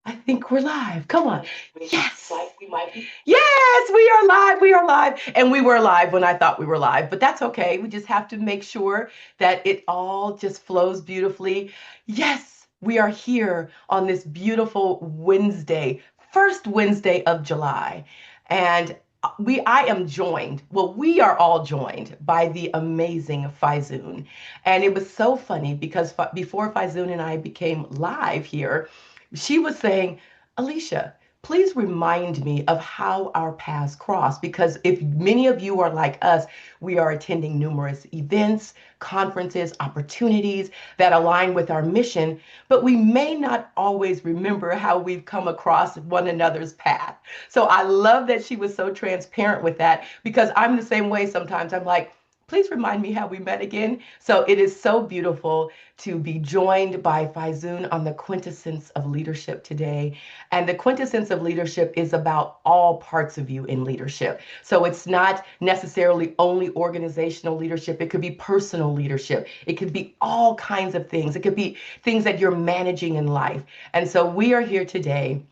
I think we're live. Come on. Yes. We might be. Yes, we are live. We are live. And we were live when I thought we were live, but that's okay. We just have to make sure that it all just flows beautifully. Yes, we are here on this beautiful Wednesday, first Wednesday of July. And I am joined, well, we are all joined by the amazing Faizun. And it was so funny because before Faizun and I became live here, she was saying, Alicia, please remind me of how our paths cross. Because if many of you are like us, we are attending numerous events, conferences, opportunities that align with our mission, but we may not always remember how we've come across one another's path. So I love that she was so transparent with that because I'm the same way sometimes. I'm like, please remind me how we met again. So it is so beautiful to be joined by Faizun on the quintessence of leadership today. And the quintessence of leadership is about all parts of you in leadership. So it's not necessarily only organizational leadership. It could be personal leadership. It could be all kinds of things. It could be things that you're managing in life. And so we are here today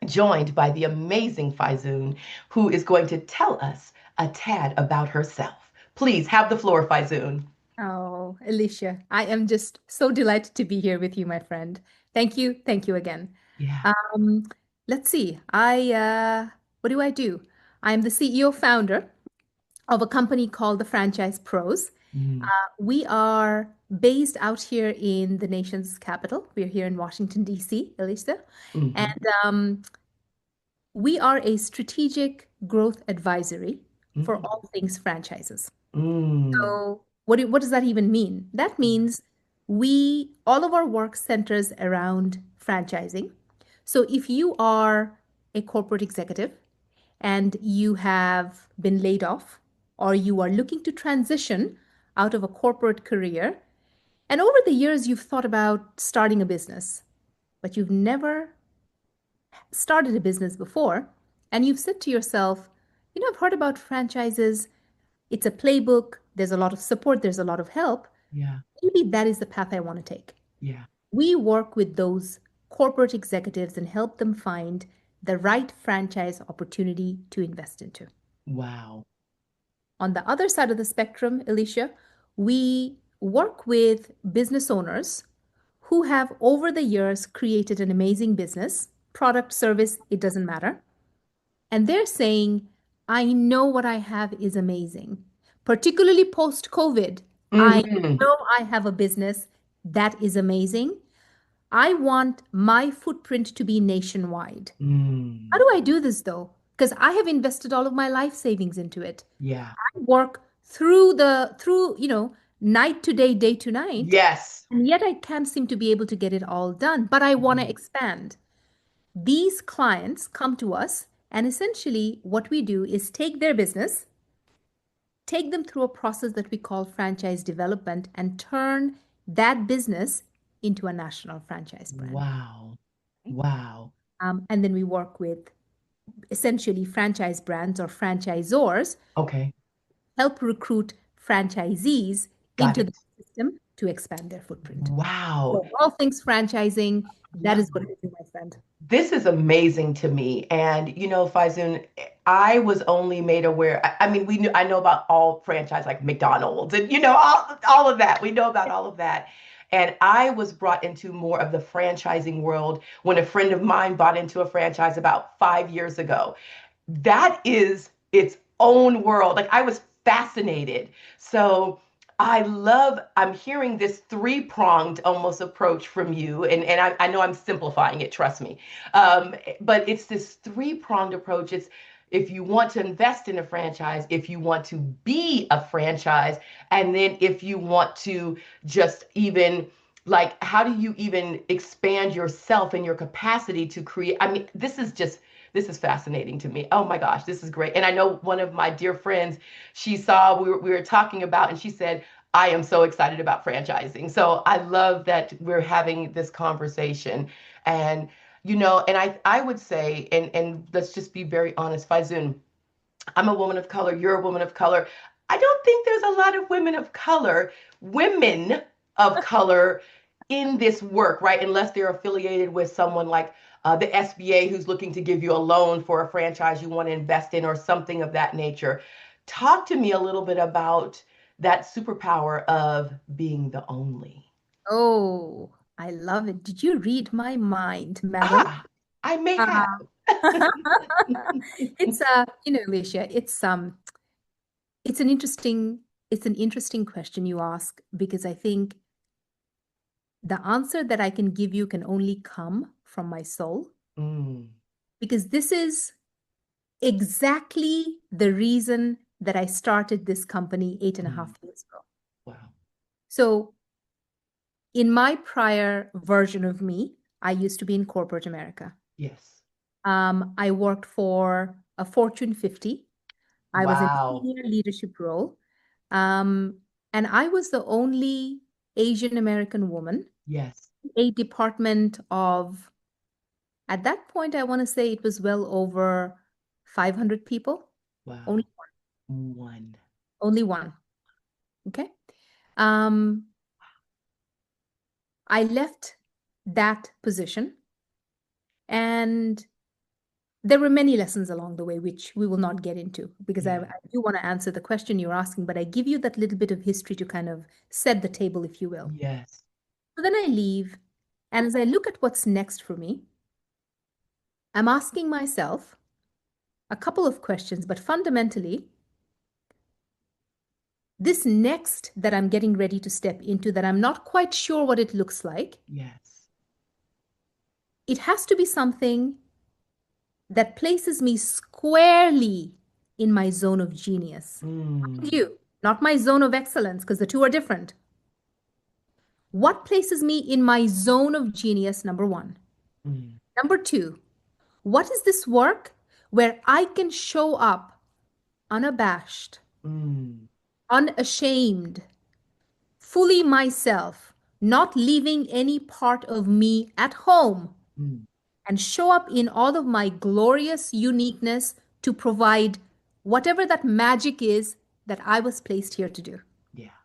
joined by the amazing Faizun, who is going to tell us a tad about herself. Please have the floor, Faizun. Oh, Alicia, I am just so delighted to be here with you, my friend. Thank you. Thank you again. Yeah. Um, let's see. What do I do? I'm the CEO founder of a company called the Franchise Pros. Mm, We are based out here in the nation's capital. We're here in Washington, D.C., Alicia. mhm, And we are a strategic growth advisory for mm, all things franchises. mm, So what does that even mean? That means all of our work centers around franchising. So if you are a corporate executive and you have been laid off, or you are looking to transition out of a corporate career, and over the years you've thought about starting a business, but you've never started a business before, and you've said to yourself, I've heard about franchises. It's a playbook. There's a lot of support. There's a lot of help. yeah, Maybe that is the path I want to take. yeah. We work with those corporate executives and help them find the right franchise opportunity to invest into. Wow. On the other side of the spectrum, Alicia, we work with business owners who have over the years created an amazing business, product, service, it doesn't matter. And they're saying, I know what I have is amazing. Particularly post COVID, I Hmm. know I have a business that is amazing. I want my footprint to be nationwide. How Mm, do I do this though? Because I have invested all of my life savings into it. yeah. I work through night to day to night, Yes. and yet I can't seem to be able to get it all done, but I want to Mhm. expand. These clients come to us, and essentially, what we do is take their business, take them through a process that we call franchise development, and turn that business into a national franchise brand. Wow. Wow. And then we work with essentially franchise brands or franchisors, Okay. help recruit franchisees Got into the it. system to expand their footprint. Wow. So, all things franchising, that is what Wow. I do, my friend. This is amazing to me. And Faizun, I was only made aware. I mean, I know about all franchise like McDonald's and all of that. We know about all of that. And I was brought into more of the franchising world when a friend of mine bought into a franchise about 5 years ago. That is its own world. Like I was fascinated. So I'm hearing this three-pronged almost approach from you. And I know I'm simplifying it, trust me. But it's this three-pronged approach. It's if you want to invest in a franchise, if you want to be a franchise, and then if you want to just even like, how do you even expand yourself and your capacity to create? I mean, this is fascinating to me. Oh my gosh, this is great. And I know one of my dear friends, she saw we were talking about, and she said, I am so excited about franchising. So I love that we're having this conversation. And, and I would say, and let's just be very honest, Faizun, I'm a woman of color, you're a woman of color. I don't think there's a lot of women of color in this work, right? Unless they're affiliated with someone like the SBA who's looking to give you a loan for a franchise you want to invest in or something of that nature. Talk to me a little bit about that superpower of being the only. Oh, I love it. Did you read my mind, madam? Ah, I may Uh, have. it's Alicia, it's an interesting it's an interesting question you ask because I think the answer that I can give you can only come from my soul Mm, because this is exactly the reason that I started this company eight and a mm, half years ago. wow. So, in my prior version of me, I used to be in corporate America. Yes. I worked for a Fortune 50. I was in a Wow. senior leadership role. Um, and I was the only Asian American woman, Yes. a department of, at that point, I want to say it was well over 500 people. Wow. Only One. only one. Okay. Um, I left that position, and there were many lessons along the way, which we will not get into because Yeah. I do want to answer the question you're asking, but I give you that little bit of history to kind of set the table, if you will. Yes. So then I leave, and as I look at what's next for me, I'm asking myself a couple of questions, but fundamentally, this next that I'm getting ready to step into, that I'm not quite sure what it looks like, Yes. it has to be something that places me squarely in my zone of genius. Mind Mm, you, not my zone of excellence, because the two are different. What places me in my zone of genius, number one? mm, Number two, what is this work where I can show up unabashed, mm, unashamed, fully myself, not leaving any part of me at home, mm. and show up in all of my glorious uniqueness to provide whatever that magic is that I was placed here to do. Yeah.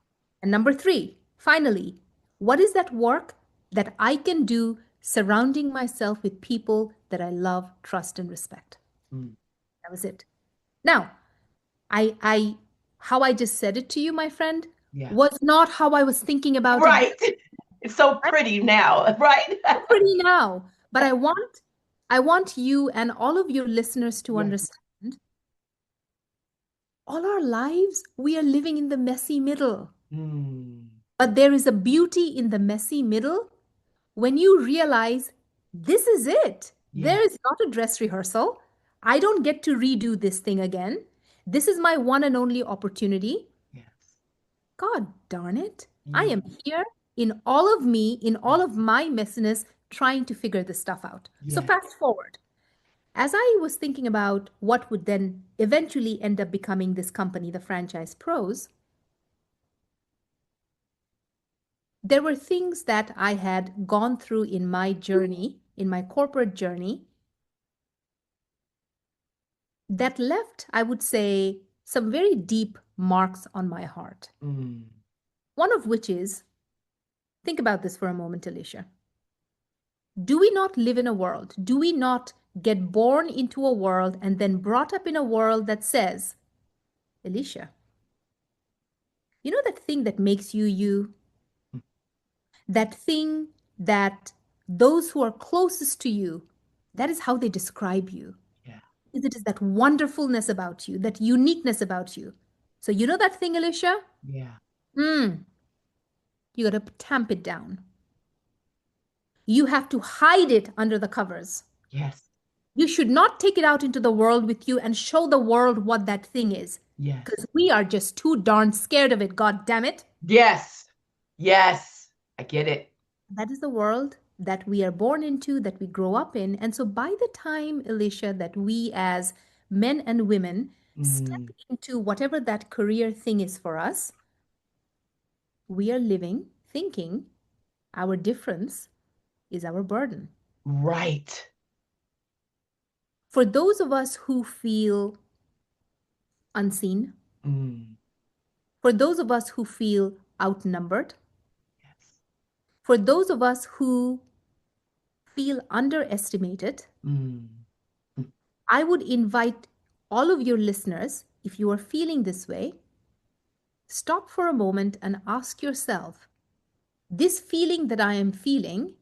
And number three, finally, what is that work that I can do surrounding myself with people that I love, trust, and respect? Mm, That was it. Now, I how I just said it to you, my friend, yeah. was not how I was thinking about it. Right. It's so pretty now, right? Pretty now, but I want you and all of your listeners to Yes. understand all our lives we are living in the messy middle. Mm, But there is a beauty in the messy middle when you realize this is it. There yes. is not a dress rehearsal. I don't get to redo this thing again. This is my one and only opportunity. Yes. God darn it. I Mm, am here in all of me, in mm, all of my messiness, trying to figure this stuff out. So, yes. fast forward. As I was thinking about what would then eventually end up becoming this company, the Franchise Pros, there were things that I had gone through in my journey, in my corporate journey, that left, I would say, some very deep marks on my heart. Mm, One of which is, think about this for a moment, Alicia. Do we not live in a world? Do we not get born into a world and then brought up in a world that says, Alicia, you know that thing that makes you you? mm, That thing that those who are closest to you, that is how they describe you. yeah. It is that wonderfulness about you, that uniqueness about you. So you know that thing, Alicia? Yeah. Hmm. You got to tamp it down. You have to hide it under the covers. Yes. You should not take it out into the world with you and show the world what that thing is. Yes. Because we are just too darn scared of it, God damn it. Yes. Yes. I get it. That is the world that we are born into, that we grow up in. And so by the time, Alicia, that we as men and women step Mm, into whatever that career thing is for us, we are living thinking our difference is our burden. right. For those of us who feel unseen, Mm, for those of us who feel outnumbered, yes. For those of us who feel underestimated, Mm. Mm. I would invite all of your listeners, if you are feeling this way, stop for a moment and ask yourself, this feeling that I am feeling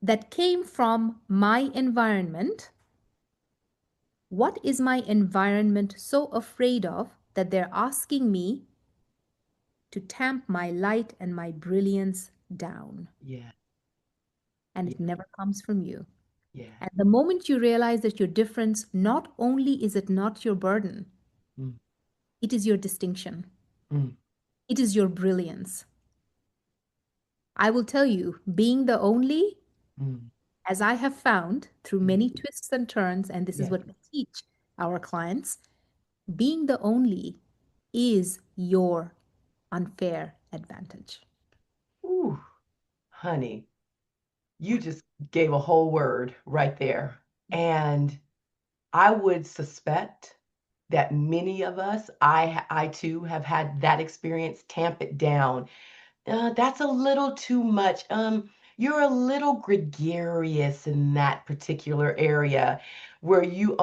that came from my environment, what is my environment so afraid of that they're asking me to tamp my light and my brilliance down? Yeah. And Yeah. it never comes from you. Yeah. And the moment you realize that your difference, not only is it not your burden, Mm. it is your distinction, Mm. it is your brilliance. I will tell you, being the only, Mm. as I have found through Mm. many twists and turns, and this is Yes. what we teach our clients, being the only is your unfair advantage. Ooh, honey, you just gave a whole word right there. And I would suspect that many of us, I too have had that experience. Tamp it down. That's a little too much. You're a little gregarious in that particular area where you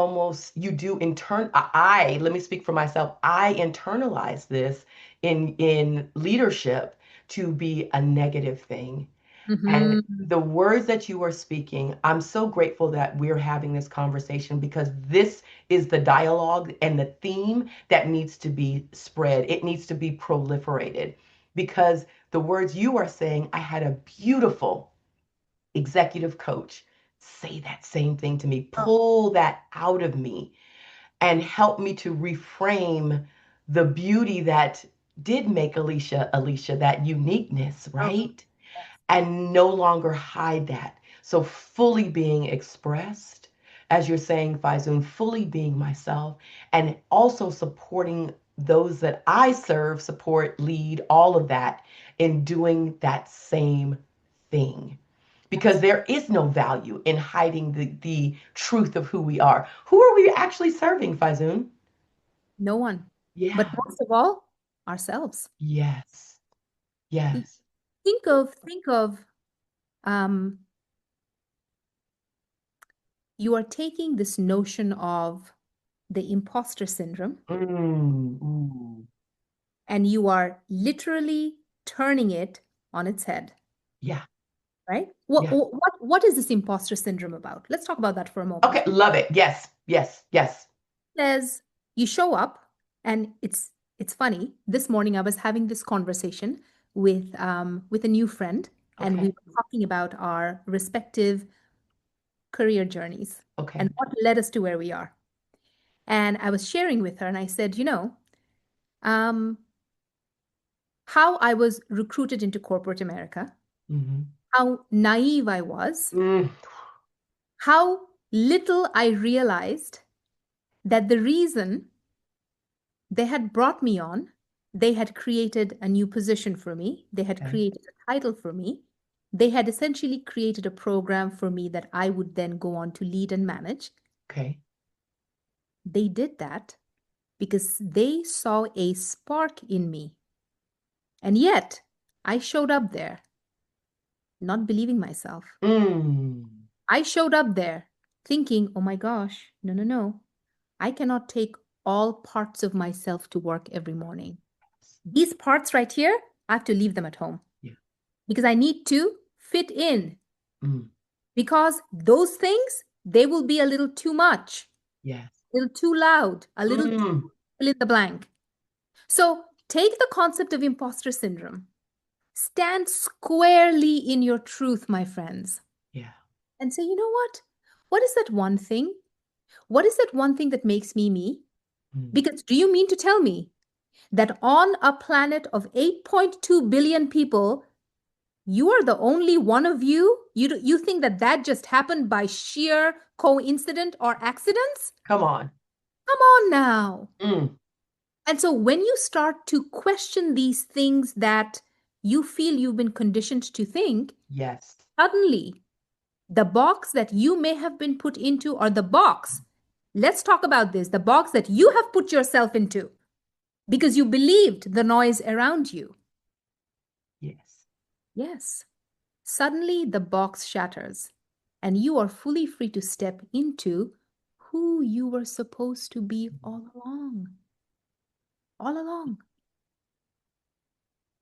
do let me speak for myself. I internalize this in leadership to be a negative thing. And Mhm. the words that you are speaking, I'm so grateful that we're having this conversation because this is the dialogue and the theme that needs to be spread. It needs to be proliferated because the words you are saying, I had a beautiful executive coach say that same thing to me, Oh, pull that out of me and help me to reframe the beauty that did make Alicia, that uniqueness, oh, right? yes. And no longer hide that. So fully being expressed, as you're saying, Faizun, fully being myself, and also supporting those that I serve, support, lead, all of that in doing that same thing. Because Yes. there is no value in hiding the truth of who we are. Who are we actually serving, Faizun? No one. But Yeah. most of all, ourselves. Yes. Yes. Think of um, you are taking this notion of the imposter syndrome Ooh. and you are literally turning it on its head, Yeah. right? Yeah. What is this imposter syndrome about? Let's talk about that for a Okay, moment. love it. Yes, yes, yes. Says you show up, and it's funny. This morning I was having this conversation with a new friend, and we Okay, were talking about our respective career journeys and okay. what led us to where we are. And I was sharing with her, and I said, um, how I was recruited into corporate America, Mm-hmm. how naive I was, Mm, how little I realized that the reason they had brought me on, they had created a new position for me, they had okay, created a title for me, they had essentially created a program for me that I would then go on to lead and manage. okay. They did that because they saw a spark in me. And yet, I showed up there not believing myself. Mm, I showed up there thinking, oh my gosh, no, no, no. I cannot take all parts of myself to work every morning. These parts right here, I have to leave them at home yeah. because I need to fit in. Mm, Because those things, they will be a little too much, yes. a little too loud, a little too Mm, fill in the blank. So take the concept of imposter syndrome. Stand squarely in your truth, my friends, yeah. and say, you know what? What is that one thing? What is that one thing that makes me me? Mm, Because do you mean to tell me that on a planet of 8.2 billion people, you are the only one of you? You think that that just happened by sheer coincidence or accidents? come on. Come on now. Mm, And so when you start to question these things that you feel you've been conditioned to think, yes. suddenly the box that you may have been put into, or the box, let's talk about this, the box that you have put yourself into because you believed the noise around you. Yes. Yes. Suddenly, the box shatters, and you are fully free to step into who you were supposed to be all along. All along.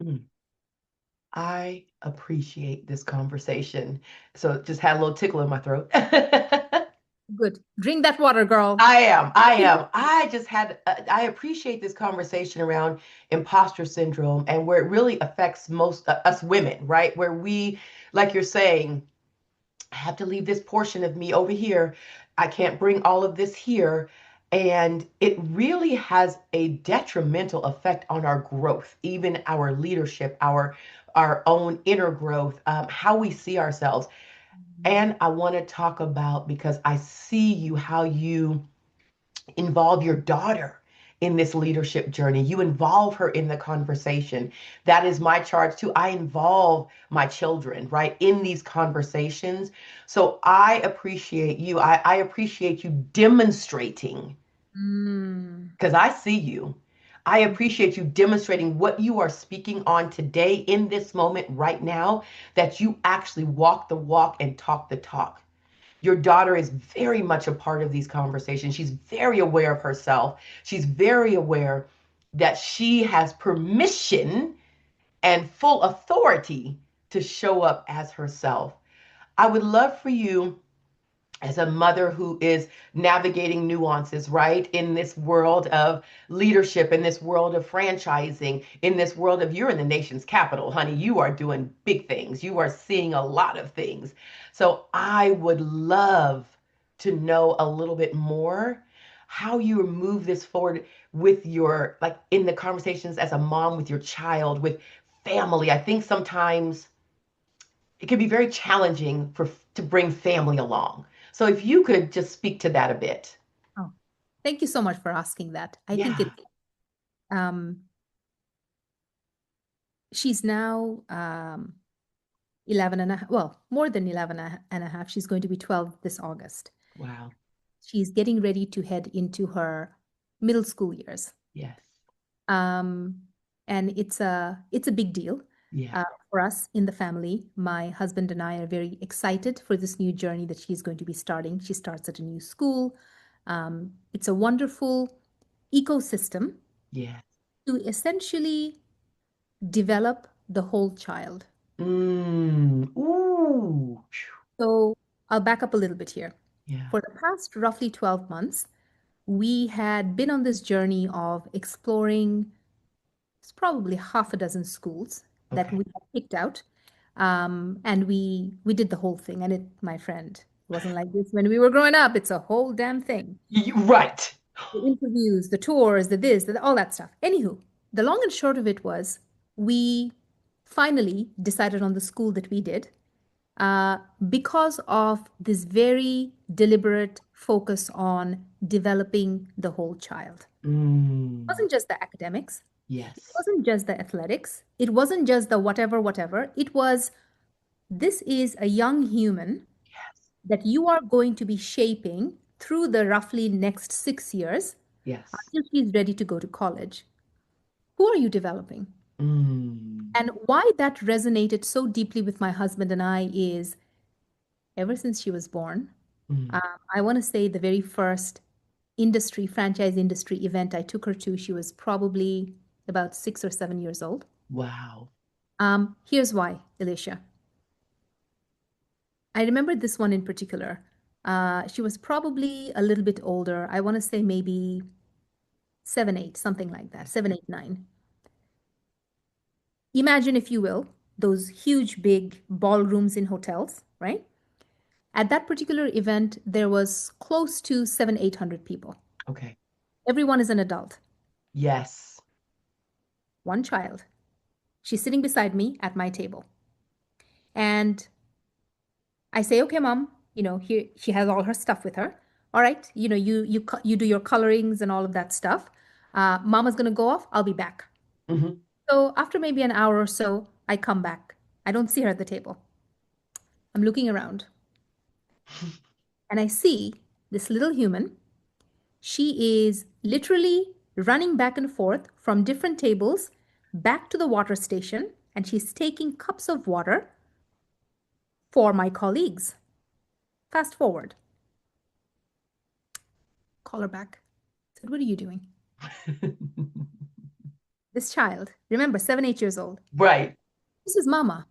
Mm. I appreciate this conversation. So it just had a little tickle in my throat. Good. Drink that water, girl. I am. I am. I just had, I appreciate this conversation around imposter syndrome and where it really affects most us women, right? Where we, like you're saying, I have to leave this portion of me over here. I can't bring all of this here. And it really has a detrimental effect on our growth, even our leadership, our own inner growth, how we see ourselves. And I want to talk about because I see you how you involve your daughter in this leadership journey. You involve her in the conversation. That is my charge too. I involve my children, right, in these conversations. So I appreciate you. I appreciate you demonstrating Mm. because I see you. I appreciate you demonstrating what you are speaking on today in this moment right now, that you actually walk the walk and talk the talk. Your daughter is very much a part of these conversations. She's very aware of herself. She's very aware that she has permission and full authority to show up as herself. I would love for you, as a mother who is navigating nuances, right, in this world of leadership, in this world of franchising, in this world of you're in the nation's capital, honey, you are doing big things. You are seeing a lot of things. So I would love to know a little bit more how you move this forward with your, like in the conversations as a mom with your child, with family. I think sometimes it can be very challenging for to bring family along. So if you could just speak to that a bit. Oh, thank you so much for asking that. I think Yeah. it's um she's now 11 and a half, well, more than 11 and a half. She's going to be 12 this August. Wow. She's getting ready to head into her middle school years. Yes. Um, and it's a big deal Yeah. for us in the family. My husband and I are very excited for this new journey that she's going to be starting. She starts at a new school. It's a wonderful ecosystem Yes. to essentially develop the whole child. Ooh. Phew. So I'll back up a little bit here. Yeah. For the past roughly 12 months, we had been on this journey of exploring. It's probably half a dozen schools that Okay. we had picked out. And we did the whole thing. And it, my friend, wasn't like this when we were growing up. It's a whole damn thing. Right. The interviews, the tours, the this, all that stuff. Anywho, the long and short of it was we finally decided on the school that we did uh, because of this very deliberate focus on developing the whole child. It Mm. wasn't just the academics, it Yes. wasn't just the athletics, it wasn't just the whatever, whatever. It was this is a young human Yes. that you are going to be shaping through the roughly next 6 years Yes. until she's ready to go to college. Who are you developing? Mm. And why that resonated so deeply with my husband and I is ever since she was born, Mm. um, I want to say the very first franchise industry event I took her to, she was probably about 6 or 7 years old. Wow. Here's why, Alicia. I remember this one in particular. She was probably a little bit older. I want to say maybe 7, 8, something like that, 7, 8, 9. Imagine, if you will, those huge, big ballrooms in hotels, right? At that particular event, there was close to 700, 800 people. Okay. Everyone is an adult, Yes. one child. She's sitting beside me at my table. And I say, okay, mom, here she has all her stuff with her. All right, you do your colorings and all of that stuff. Mama's gonna go off. I'll be back. Hmm. So after maybe an hour or so, I come back. I don't see her at the table. I'm looking around and I see this little human. She is literally running back and forth from different tables back to the water station, and she's taking cups of water for my colleagues. Fast forward, call her back. Said, what are you doing? This child, remember, 7, 8 years old. Right. This is Mama.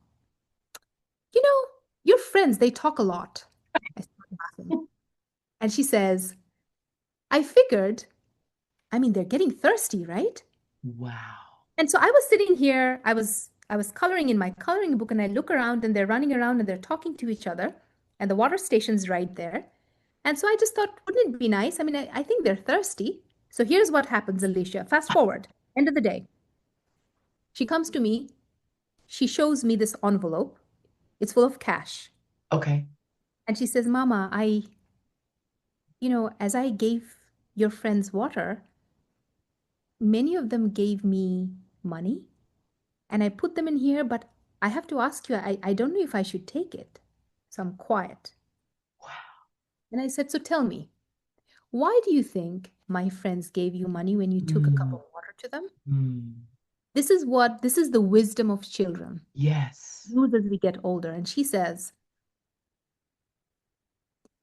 You know, your friends, they talk a lot. I started laughing. And she says, I figured, I mean, they're getting thirsty, right? Wow. And so I was sitting here, I was coloring in my coloring book, and I look around and they're running around and they're talking to each other, and the water station's right there. And so I just thought, wouldn't it be nice? I mean, I think they're thirsty. So here's what happens, Alicia. Fast forward, end of the day. She comes to me, she shows me this envelope. It's full of cash. Okay. And she says, Mama, as I gave your friends water, many of them gave me money and I put them in here, but I have to ask you, I don't know if I should take it. So I'm quiet. Wow. And I said, so tell me, why do you think my friends gave you money when you took a cup Mm, of water to them? mm. This is the wisdom of children. Yes. Use as we get older. And she says,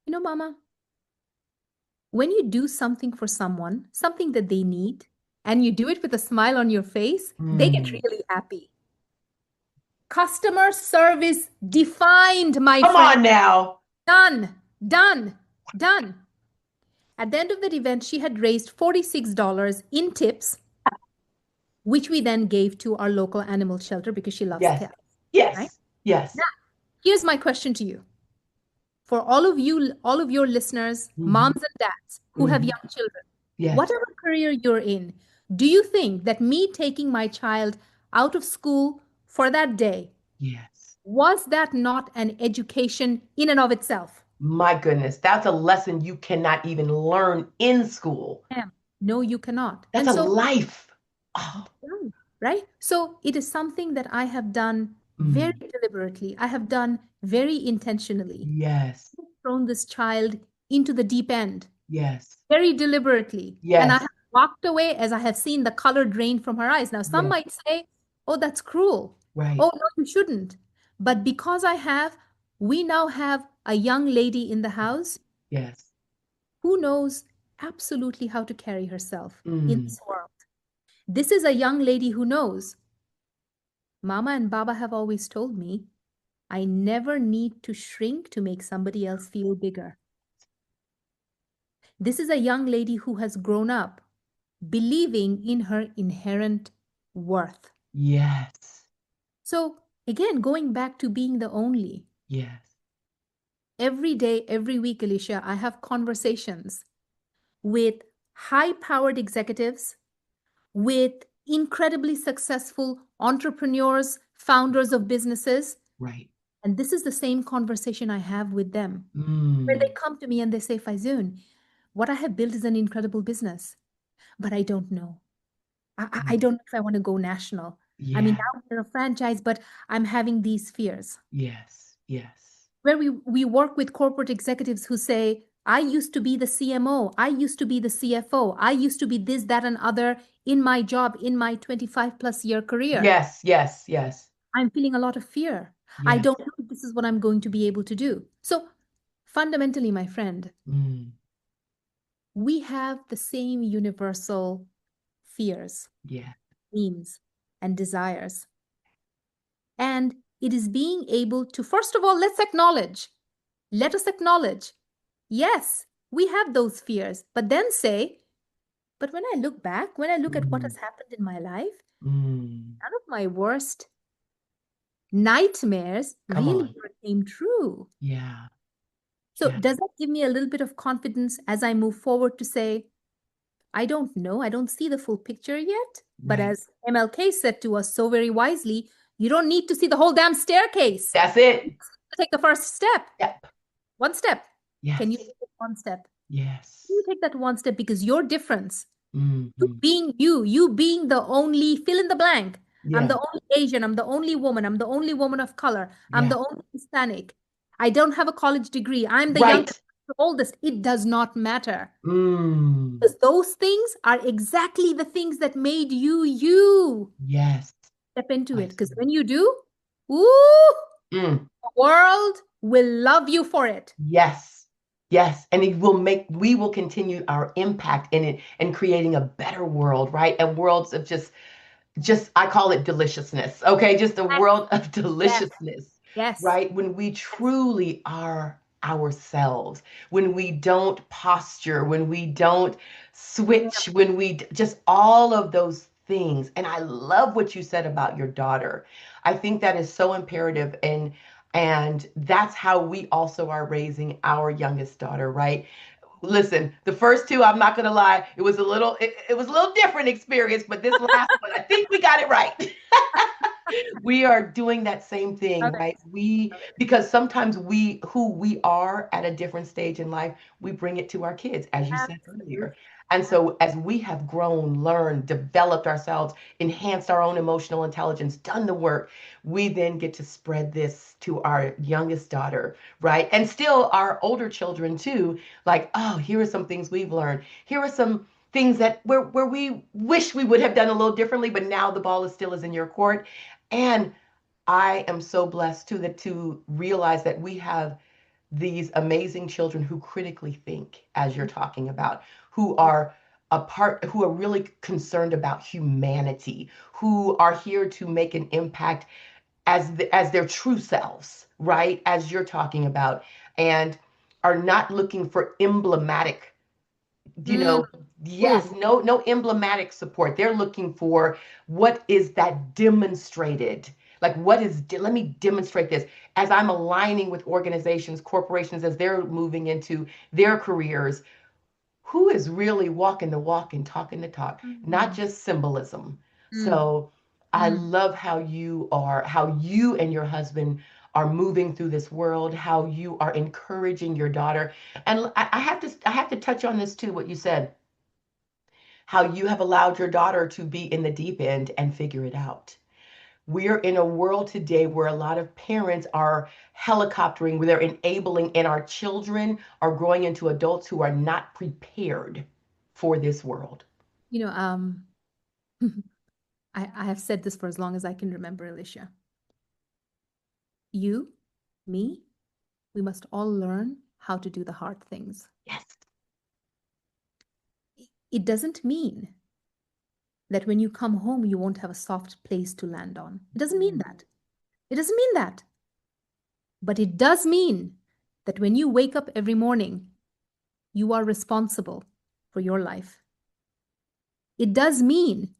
Mama, when you do something for someone, something that they need, and you do it with a smile on your face, they get Mm. really happy. Customer service defined, my Come friend. on now. Done, done, done. At the end of the event, she had raised $46 in tips, which we then gave to our local animal shelter because she loves Yes. cats, right? Yes. Yes. Now, here's my question to you. For all of you, all of your listeners, Hmm. moms and dads who have Hmm. young children, Yes. whatever career you're in, do you think that me taking my child out of school for that day, Yes. was that not an education in and of itself? My goodness. That's a lesson you cannot even learn in school. Ma'am, no, you cannot. That's And a so, life. Oh. right? So it is something that I have done very Mm. deliberately. I have done very intentionally. Yes. Thrown this child into the deep end Yes. very deliberately. And I Yes. have walked away as I have seen the color drain from her eyes. Now, some Yes. might say, oh, that's cruel. Right. Oh, no, you shouldn't. But because we now have a young lady in the house Yes. who knows absolutely how to carry herself in Mm. this world. This is a young lady who knows, Mama and Baba have always told me, I never need to shrink to make somebody else feel bigger. This is a young lady who has grown up believing in her inherent worth. Yes. So, again, going back to being the only, Yes. every day, every week, Alicia, I have conversations with high powered executives, with incredibly successful entrepreneurs, founders of businesses. Right. And this is the same conversation I have with them. When they Mm. come to me and they say, Faizun, what I have built is an incredible business, but I don't know. I Mm. don't know if I want to go national. I mean, Yeah. now we're a franchise, but I'm having these fears. Yes. Yes. Where we work with corporate executives who say, I used to be the CMO, I used to be the CFO, I used to be this, that, and other in my job, in my 25 plus year career. Yes. Yes. Yes. I'm feeling a lot of fear. I Yes. don't know if this is what I'm going to be able to do. So fundamentally, my friend, Mm. we have the same universal fears, Yeah. dreams, and desires. And it is being able to, first of all, let us acknowledge, yes, we have those fears, but then say, but when I look back, when I look at what Mm. has happened in my life, Mm. none of my worst nightmares Come really on. ever came true. Yeah. So, Yeah. does that give me a little bit of confidence as I move forward to say, I don't know, I don't see the full picture yet. But Right. as MLK said to us so very wisely, you don't need to see the whole damn staircase. That's it. Take the first step. Yep. One step. Can you take Yes. it one step? Yes. You take that one step because your difference, Mm-hmm. you being the only fill in the blank. I'm Yeah. the only Asian, I'm the only woman, I'm the only woman of color, I'm Yeah. the only Hispanic. I don't have a college degree. I'm the youngest, Right. the oldest. It does not matter. Mm. Because those things are exactly the things that made you you. Yes. Step into I it. Because see. when you do, woo, Mm. The world will love you for it. Yes. Yes. And we will continue our impact in it and creating a better world, right? And worlds of just I call it deliciousness. Okay, just a Yes, world of yes, deliciousness, yes. right? When we truly are ourselves, when we don't posture, when we don't switch, when just all of those things. And I love what you said about your daughter. I think that is so imperative, and that's how we also are raising our youngest daughter, right? Listen, the first two, I'm not gonna lie, it was a little different experience, but this last one, I think we got it right. We are doing that same thing, Love right? it. We, Love it. because sometimes who we are at a different stage in life, we bring it to our kids, as you said Absolutely. earlier. And so as we have grown, learned, developed ourselves, enhanced our own emotional intelligence, done the work, we then get to spread this to our youngest daughter, right? And still our older children too, like, oh, here are some things we've learned. Here are some things that where we wish we would have done a little differently, but now the ball is still is in your court. And I am so blessed too that to realize that we have these amazing children who critically think, as you're talking about, who are who are really concerned about humanity, who are here to make an impact as their true selves, right? As you're talking about, and are not looking for emblematic, you Mm, know, ooh. yes, no emblematic support. They're looking for what is that demonstrated. Like let me demonstrate this as I'm aligning with organizations, corporations as they're moving into their careers, who is really walking the walk and talking the talk, not Mm, just symbolism. mm, So I mm. love how you and your husband are moving through this world, how you are encouraging your daughter. And I have to touch on this too, what you said, how you have allowed your daughter to be in the deep end and figure it out. We're in a world today where a lot of parents are helicoptering, where they're enabling, and our children are growing into adults who are not prepared for this world. You know, I have said this for as long as I can remember, Alicia. You, me, we must all learn how to do the hard things. Yes. It doesn't mean that when you come home, you won't have a soft place to land on. It doesn't mean Mm, that. It doesn't mean that. But it does mean that when you wake up every morning, you are responsible for your life. It does mean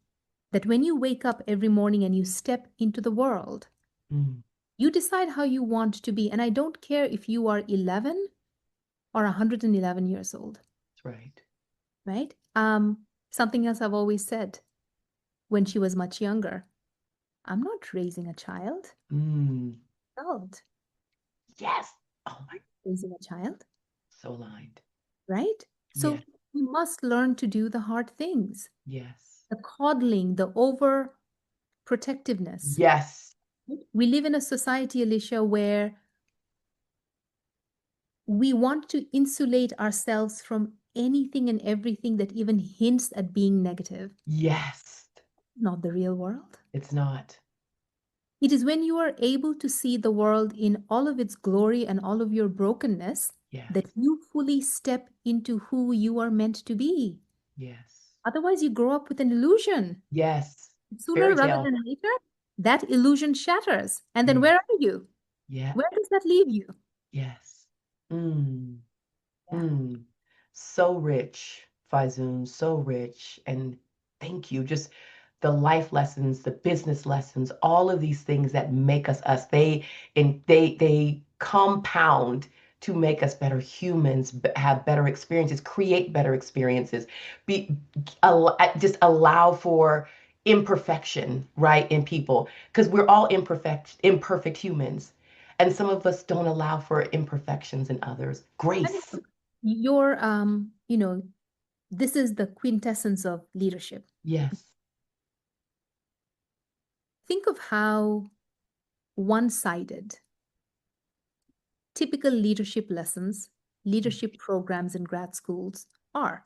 that when you wake up every morning and you step into the world, mm, you decide how you want to be. And I don't care if you are 11 or 111 years old, that's right. right? Something else I've always said when she was much younger, I'm not raising a child. Mm, Adult. yes. Oh my, Raising a child, so aligned. right? Yes. So we must learn to do the hard things. Yes. The coddling, the over protectiveness. Yes. We live in a society, Alicia, where we want to insulate ourselves from anything and everything that even hints at being negative. Yes. Not the real world. It's not. It is when you are able to see the world in all of its glory and all of your brokenness Yes. that you fully step into who you are meant to be. Yes. Otherwise, you grow up with an illusion. Yes. Sooner Fairy rather tale. than later, that illusion shatters. And then Yes. where are you? Yeah. Where does that leave you? Yes. Mm. Yeah. Mm, so rich, Faizun, so rich. And thank you. Just the life lessons, the business lessons, all of these things that make us us. They compound to make us better humans, have better experiences, create better experiences, be just allow for imperfection, right, in people, because we're all imperfect humans. And some of us don't allow for imperfections in others. And Grace. look, your this is the quintessence of leadership. Yes. Think of how one-sided typical leadership lessons, leadership programs in grad schools are,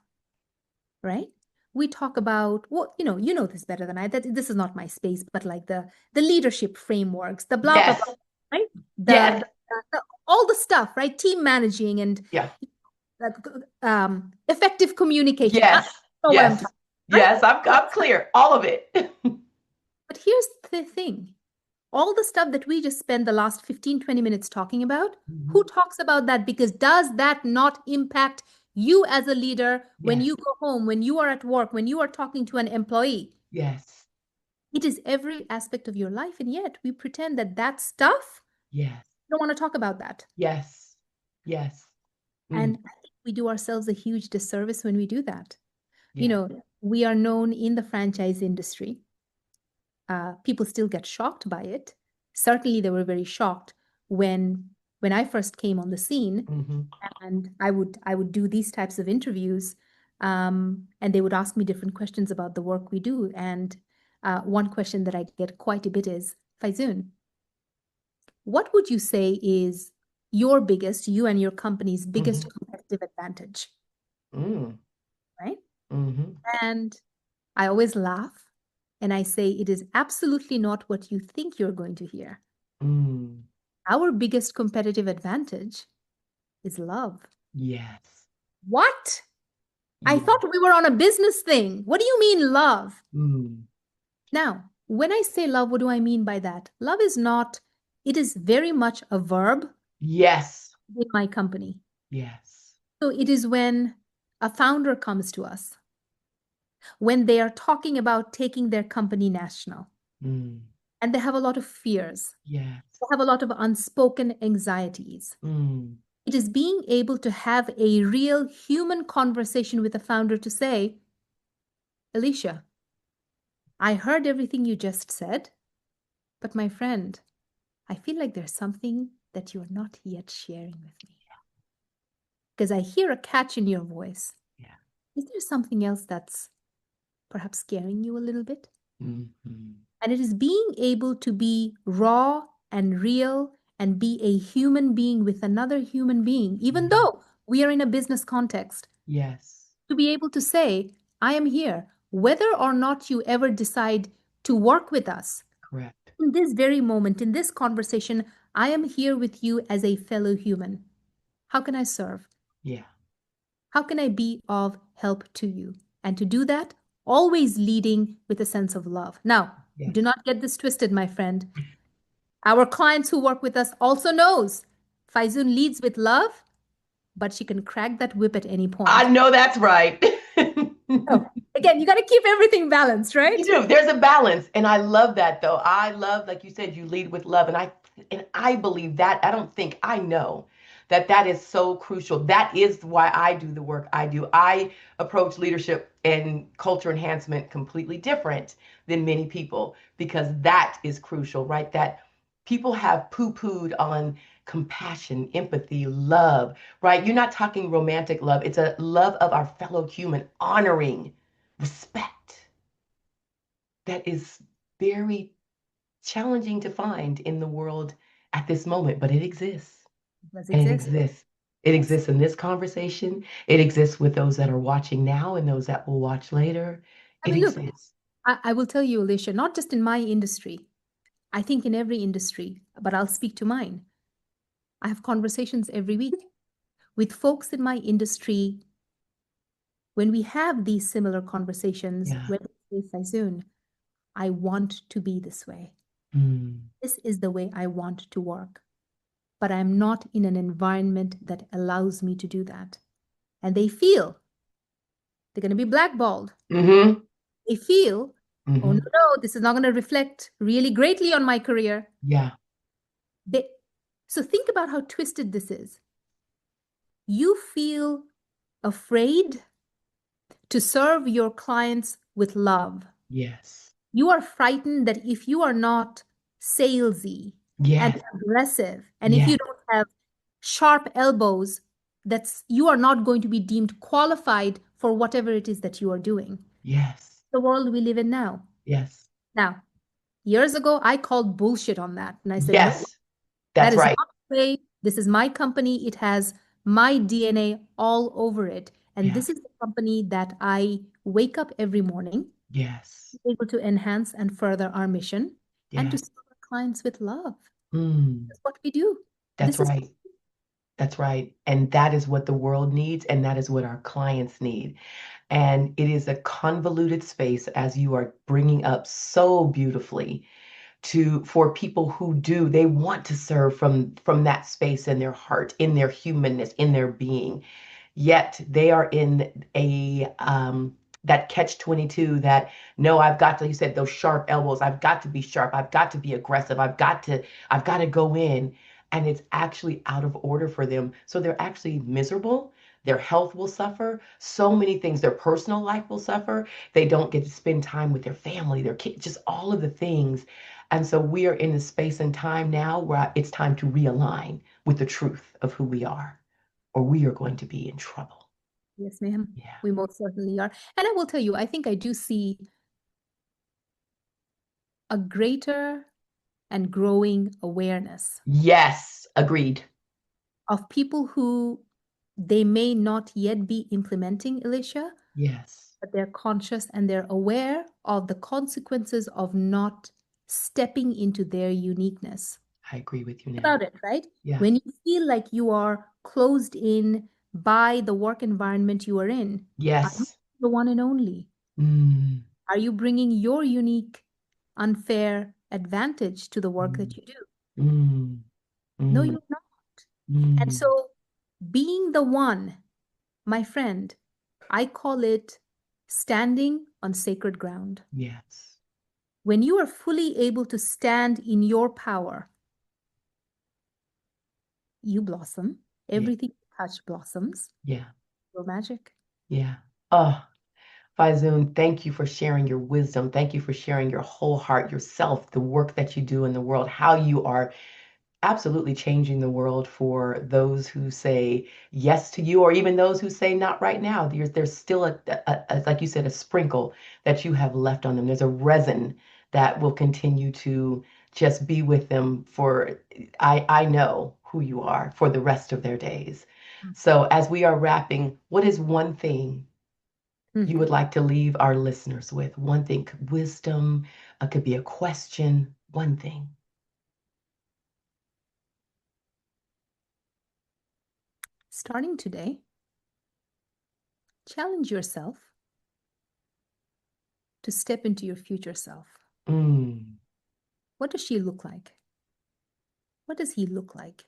right? We talk about what, you know this better than I, that this is not my space, but like the leadership frameworks, the blah blah Yes. blah, right? the, Yes. all the stuff, right? Team managing and Yeah. effective communication. I Yes. know what I'm Yes. talking, right? Yes. I'm clear. All of it. But here's the thing. All the stuff that we just spent the last 15, 20 minutes talking about, who Mhm. talks about that? Because does that not impact you as a leader when Yes. you go home, when you are at work, when you are talking to an employee? Yes. It is every aspect of your life. And yet we pretend that that stuff, Yes. we don't want to talk about that. Yes. Yes. Mm. And I think we do ourselves a huge disservice when we do that. You Yes. know, we are known in the franchise industry. People still get shocked by it. Certainly, they were very shocked when I first came on the scene, Hmm. and I would do these types of interviews, and they would ask me different questions about the work we do. And one question that I get quite a bit is, Faizun, what would you say is your biggest, you and your company's biggest Hmm. competitive advantage, Mm. right? Hmm. And I always laugh and I say it is absolutely not what you think you're going to hear. Mm. Our biggest competitive advantage is love. Yes. What? I Yeah. thought we were on a business thing. What do you mean, love? Mm. Now, when I say love, what do I mean by that? Love is not, it is very much a verb Yes. in my company. Yes. So it is when a founder comes to us, when they are talking about taking their company national, Mm. and they have a lot of fears, Yes. they have a lot of unspoken anxieties. Mm. It is being able to have a real human conversation with a founder to say, Alicia, I heard everything you just said, but my friend, I feel like there's something that you're not yet sharing with me. Because I hear a catch in your voice. Yeah. Is there something else that's perhaps scaring you a little bit? Hmm. And it is being able to be raw and real and be a human being with another human being, even Hmm. though we are in a business context, Yes. to be able to say, I am here, whether or not you ever decide to work with us. Correct. In this very moment, in this conversation, I am here with you as a fellow human. How can I serve? Yeah. How can I be of help to you? And to do that, always leading with a sense of love. Now, do Yes. not get this twisted, my friend. Our clients who work with us also knows Faizun leads with love, but she can crack that whip at any I point. know that's right. So again, you got to keep everything balanced, You right? do. There's a balance, and I love that though. I love, like you said, you lead with love, and I believe that. I don't think I know that that is so crucial. That is why I do the work I do. I approach leadership and culture enhancement completely different than many people because that is crucial, right? That people have poo-pooed on compassion, empathy, love, right? You're not talking romantic love. It's a love of our fellow human, honoring, respect that is very challenging to find in the world at this moment, but it exists. It does And it exist. exists. It Yes. exists in this conversation. It exists with those that are watching now and those that will watch later. I It mean, look, exists. I will tell you, Alicia, not just in my industry, I think in every industry, but I'll speak to mine. I have conversations every week with folks in my industry. When we have these similar conversations, Yeah. when they say, Faizun, I want to be this way. Mm. This is the way I want to work, but I'm not in an environment that allows me to do that. And they feel they're going to be blackballed. Mm-hmm. They feel, oh no, Mm-hmm. no, this is not going to reflect really greatly on my career. Yeah. They, so think about how twisted this is. You feel afraid to serve your clients with love. Yes. You are frightened that if you are not salesy and Yes. aggressive, and if you Yes. don't have sharp elbows, that's you are not going to be deemed qualified for whatever it is that you are doing. Yes. The world we live in now. Yes. Now, years ago, I called bullshit on that. And I said, no, Yes. that That's is right. not the way. This is my company. It has my DNA all over it. And Yeah. this is the company that I wake up every morning Yes. able to enhance and further our mission and to Yes. serve our clients with love. Mm, That's what we do. that's This is right. That's right. And that is what the world needs, and that is what our clients need. And it is a convoluted space, as you are bringing up so beautifully, to for people who do, they want to serve from that space in their heart, in their humanness, in their being. Yet they are in a that catch 22 that no, I've got to, you said those sharp elbows, I've got to be sharp, I've got to be aggressive, I've got to go in. And it's actually out of order for them. So they're actually miserable. Their health will suffer. So many things. Their personal life will suffer. They don't get to spend time with their family, their kids, just all of the things. And so we are in a space and time now where it's time to realign with the truth of who we are, or we are going to be in trouble. yes, ma'am. Yeah. We most certainly are. And I will tell you, I think I do see a greater and growing awareness Yes. Agreed. of people who they may not yet be implementing, Alicia, Yes. but they're conscious and they're aware of the consequences of not stepping into their uniqueness. I agree with you now. About it, right? Yes. When you feel like you are closed in by the work environment you are in, are you Yes. the one and only? Mm, Are you bringing your unique, unfair advantage to the work mm, that you do? mm, No, mm, you're not. And mm. so, being the one, my friend, I call it standing on sacred ground. Yes. When you are fully able to stand in your power, you blossom. Yeah. Everything you touch blossoms. Yeah. Your magic. Yeah. Oh, Faizun, thank you for sharing your wisdom. Thank you for sharing your whole heart, yourself, the work that you do in the world, how you are absolutely changing the world for those who say yes to you, or even those who say not right now. There's still like you said, a sprinkle that you have left on them. There's a resin that will continue to just be with them for, I know who you are for the rest of their days. So as we are wrapping, what is one thing you Mm. would like to leave our listeners with? One thing, wisdom, could be a question, one thing. Starting today, challenge yourself to step into your future self. Mm, What does she look like? What does he look like?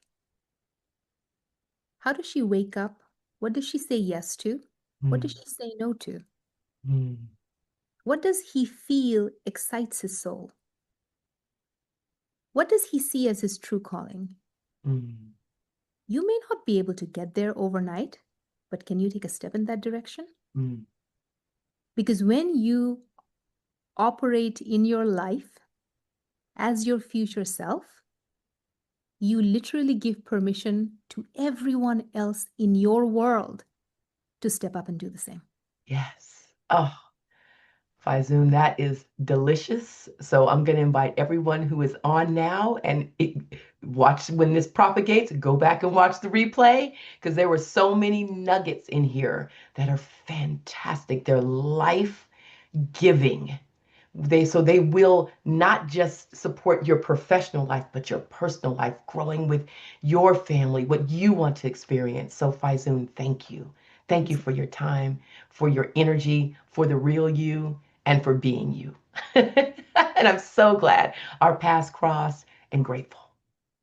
How does she wake up? What does she say yes to? What does mm, she say no to? mm. What does he feel excites his soul? What does he see as his true calling? Mm, You may not be able to get there overnight, but can you take a step in that direction? mm. Because when you operate in your life as your future self, you literally give permission to everyone else in your world to step up and do the same. Yes. Oh, Faizun, that is delicious. So I'm going to invite everyone who is on now and watch when this propagates, go back and watch the replay because there were so many nuggets in here that are fantastic. They're life giving. They will not just support your professional life, but your personal life, growing with your family, what you want to experience. So Faizun, thank you. Thank you Yes, for your time, for your energy, for the real you, and for being you. And I'm so glad our paths crossed and grateful.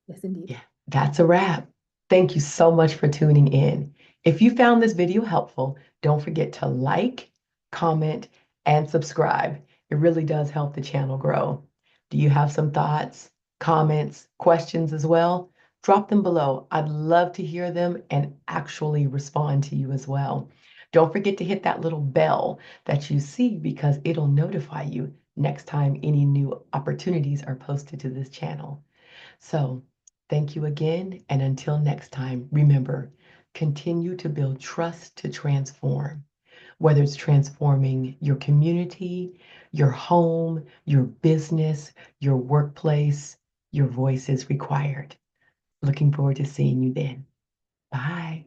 yes, indeed. Yeah, that's a wrap. Thank you so much for tuning in. If you found this video helpful, don't forget to like, comment, and subscribe. It really does help the channel grow. Do you have some thoughts, comments, questions as well? Drop them below. I'd love to hear them and actually respond to you as well. Don't forget to hit that little bell that you see because it'll notify you next time any new opportunities are posted to this channel. So, thank you again. And until next time, remember, continue to build trust to transform, whether it's transforming your community, your home, your business, your workplace, your voice is required. Looking forward to seeing you then. Bye.